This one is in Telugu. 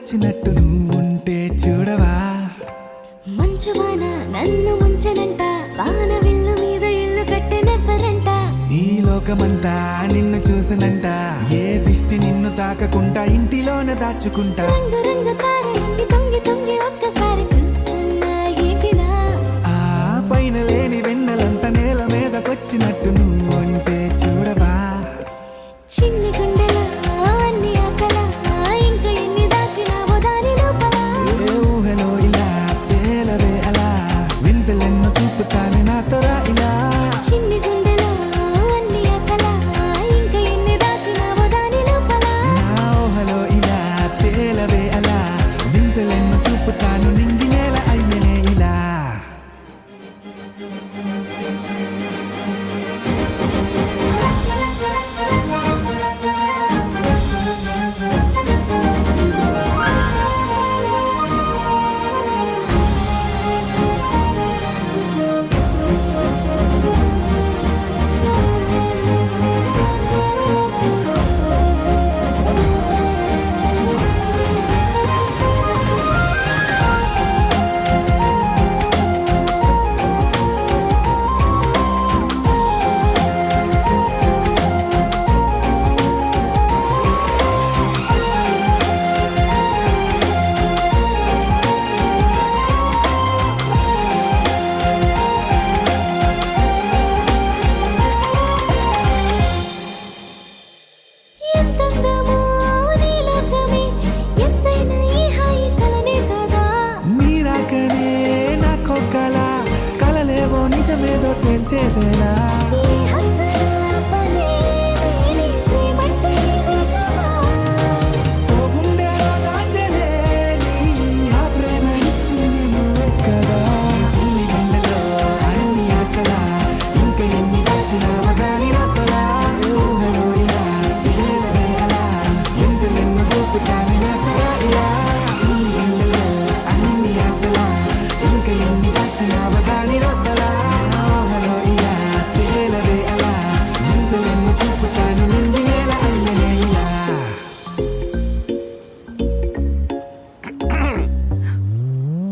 వచ్చినట్టు నువ్వుంటే చూడవా మంచువాన నన్ను ముంచెనంట వాన విల్లు మీద ఇల్లు కట్టెనెవ్వరంట ఈ లోకమంతా నిన్ను చూసనంట ఏ దిష్టి నిన్ను తాకకుండా ఇంటిలోనే దాచుకుంటా రంగు రంగు తారలన్నీ తొంగి తొంగి ఒక్కసారి చూస్తున్నా ఏంటిలా ఆ పైన లేని వెన్నెలంతా నేల మీదకొచ్చినట్టు నువ్వుంటే చూడవా చిన్ని గుండెలా అన్ని ఆశలా ఇంకా ఎన్ని దాచినావో దాని లోపల ఏ ఊహలో ఇలా తేలవే అలా వింతలెన్నో చూపుతాను నాతో రా ఇలా చిన్ని గుండెలో అన్ని ఆశలా ఇంకా ఎన్ని దాచినావో దాని లోపల నా ఊహలో ఇలా తేలవే అలా వింతలెన్నో చూపుతాను నింగి నేల అయ్యనే ఇలా ఎంతందమో నీ లోకమే ఎంతైనా ఈ హాయి కలనే కదా నీరాకనే నాకొక్కలా కలలేవో నిజమేదో తెలిసేదేలా